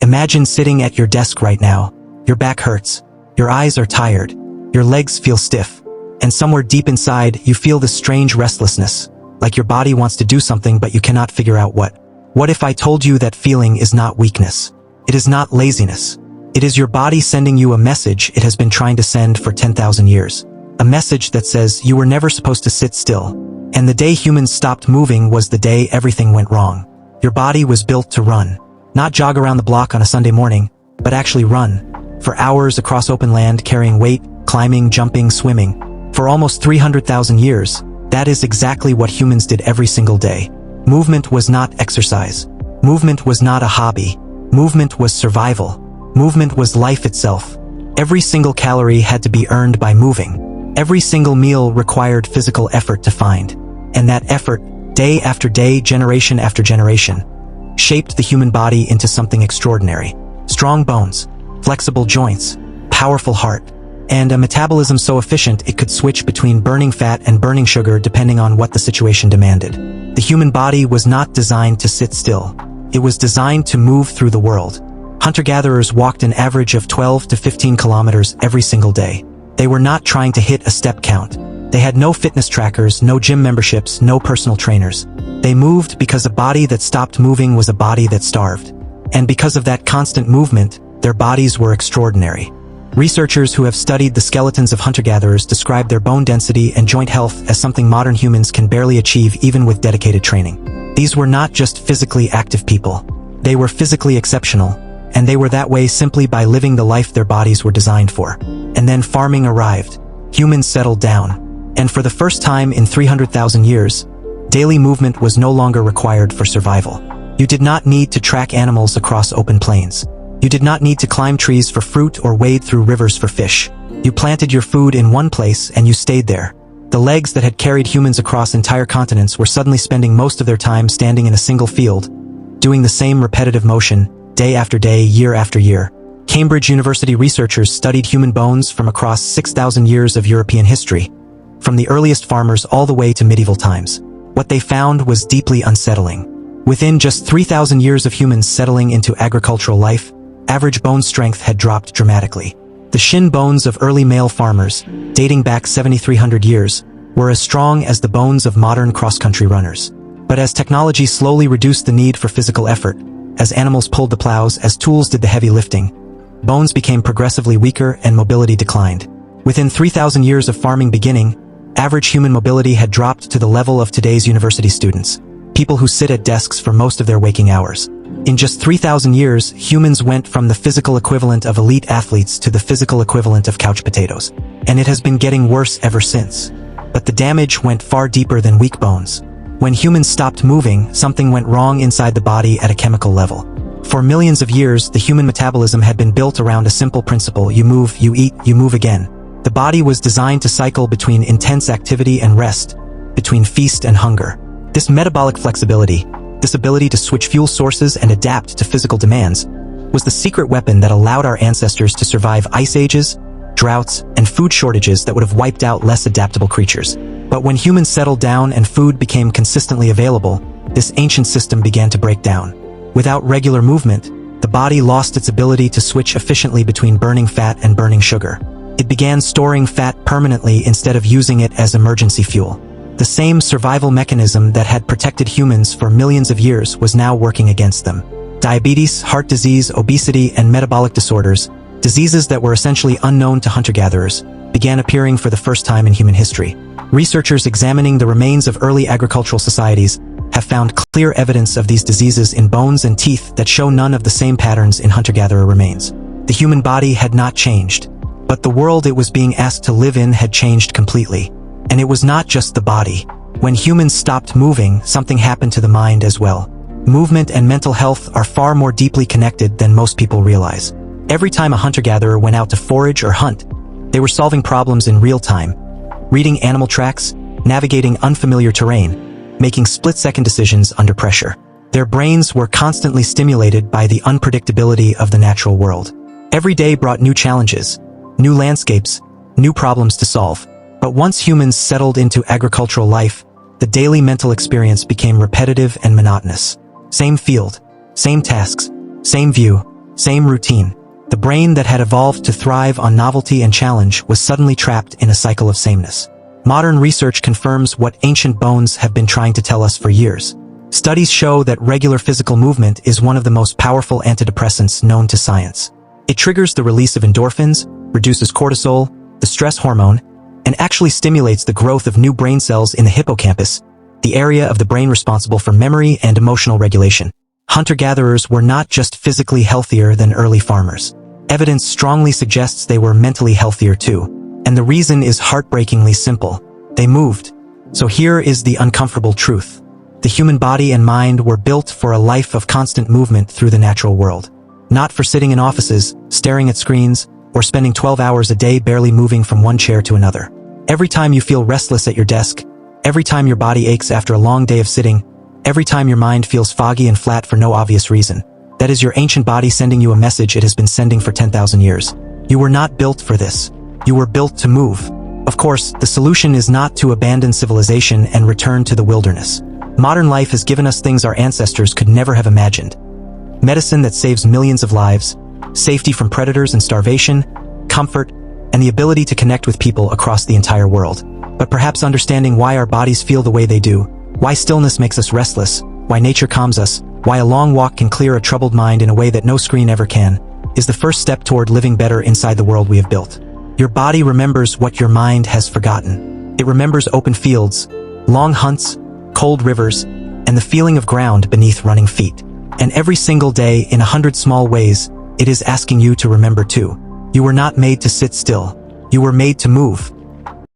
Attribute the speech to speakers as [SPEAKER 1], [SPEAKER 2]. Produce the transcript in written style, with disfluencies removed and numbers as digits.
[SPEAKER 1] Imagine sitting at your desk right now. Your back hurts. Your eyes are tired. Your legs feel stiff. And somewhere deep inside, you feel this strange restlessness, like your body wants to do something but you cannot figure out what. What if I told you that feeling is not weakness? It is not laziness. It is your body sending you a message it has been trying to send for 10,000 years. A message that says you were never supposed to sit still. And the day humans stopped moving was the day everything went wrong. Your body was built to run. Not jog around the block on a Sunday morning, but actually run. For hours across open land carrying weight, climbing, jumping, swimming. For almost 300,000 years, that is exactly what humans did every single day. Movement was not exercise. Movement was not a hobby. Movement was survival. Movement was life itself. Every single calorie had to be earned by moving. Every single meal required physical effort to find. And that effort, day after day, generation after generation, shaped the human body into something extraordinary. Strong bones, flexible joints, powerful heart, and a metabolism so efficient it could switch between burning fat and burning sugar depending on what the situation demanded. The human body was not designed to sit still. It was designed to move through the world. Hunter-gatherers walked an average of 12 to 15 kilometers every single day. They were not trying to hit a step count. They had no fitness trackers, no gym memberships, no personal trainers. They moved because a body that stopped moving was a body that starved. And because of that constant movement, their bodies were extraordinary. Researchers who have studied the skeletons of hunter-gatherers describe their bone density and joint health as something modern humans can barely achieve even with dedicated training. These were not just physically active people. They were physically exceptional, and they were that way simply by living the life their bodies were designed for. And then farming arrived. Humans settled down. And for the first time in 300,000 years, daily movement was no longer required for survival. You did not need to track animals across open plains. You did not need to climb trees for fruit or wade through rivers for fish. You planted your food in one place and you stayed there. The legs that had carried humans across entire continents were suddenly spending most of their time standing in a single field, doing the same repetitive motion, day after day, year after year. Cambridge University researchers studied human bones from across 6,000 years of European history, from the earliest farmers all the way to medieval times. What they found was deeply unsettling. Within just 3,000 years of humans settling into agricultural life, average bone strength had dropped dramatically. The shin bones of early male farmers, dating back 7,300 years, were as strong as the bones of modern cross-country runners. But as technology slowly reduced the need for physical effort, as animals pulled the plows, as tools did the heavy lifting, bones became progressively weaker and mobility declined. Within 3,000 years of farming beginning, average human mobility had dropped to the level of today's university students, people who sit at desks for most of their waking hours. In just 3,000 years, humans went from the physical equivalent of elite athletes to the physical equivalent of couch potatoes. And it has been getting worse ever since. But the damage went far deeper than weak bones. When humans stopped moving, something went wrong inside the body at a chemical level. For millions of years, the human metabolism had been built around a simple principle: you move, you eat, you move again. The body was designed to cycle between intense activity and rest, between feast and hunger. This metabolic flexibility, this ability to switch fuel sources and adapt to physical demands, was the secret weapon that allowed our ancestors to survive ice ages, droughts, and food shortages that would have wiped out less adaptable creatures. But when humans settled down and food became consistently available, this ancient system began to break down. Without regular movement, the body lost its ability to switch efficiently between burning fat and burning sugar. It began storing fat permanently instead of using it as emergency fuel. The same survival mechanism that had protected humans for millions of years was now working against them. Diabetes, heart disease, obesity, and metabolic disorders, diseases that were essentially unknown to hunter-gatherers, began appearing for the first time in human history. Researchers examining the remains of early agricultural societies have found clear evidence of these diseases in bones and teeth that show none of the same patterns in hunter-gatherer remains. The human body had not changed, but the world it was being asked to live in had changed completely. And it was not just the body. When humans stopped moving, something happened to the mind as well. Movement and mental health are far more deeply connected than most people realize. Every time a hunter-gatherer went out to forage or hunt, they were solving problems in real time, reading animal tracks, navigating unfamiliar terrain, making split-second decisions under pressure. Their brains were constantly stimulated by the unpredictability of the natural world. Every day brought new challenges, new landscapes, new problems to solve. But once humans settled into agricultural life, the daily mental experience became repetitive and monotonous. Same field, same tasks, same view, Same routine. The brain that had evolved to thrive on novelty and challenge was suddenly trapped in a cycle of sameness. Modern research confirms what ancient bones have been trying to tell us for years. Studies show that regular physical movement is one of the most powerful antidepressants known to science. It triggers the release of endorphins, reduces cortisol, the stress hormone, and actually stimulates the growth of new brain cells in the hippocampus, the area of the brain responsible for memory and emotional regulation. Hunter-gatherers were not just physically healthier than early farmers. Evidence strongly suggests they were mentally healthier too. And the reason is heartbreakingly simple. They moved. So here is the uncomfortable truth. The human body and mind were built for a life of constant movement through the natural world. Not for sitting in offices, staring at screens, or spending 12 hours a day barely moving from one chair to another. Every time you feel restless at your desk, every time your body aches after a long day of sitting, every time your mind feels foggy and flat for no obvious reason, that is your ancient body sending you a message it has been sending for 10,000 years. You were not built for this. You were built to move. Of course, the solution is not to abandon civilization and return to the wilderness. Modern life has given us things our ancestors could never have imagined. Medicine that saves millions of lives, safety from predators and starvation, comfort, and the ability to connect with people across the entire world. But perhaps understanding why our bodies feel the way they do, why stillness makes us restless, why nature calms us, why a long walk can clear a troubled mind in a way that no screen ever can, is the first step toward living better inside the world we have built. Your body remembers what your mind has forgotten. It remembers open fields, long hunts, cold rivers, and the feeling of ground beneath running feet. And every single day, in 100 small ways, it is asking you to remember too. You were not made to sit still. You were made to move.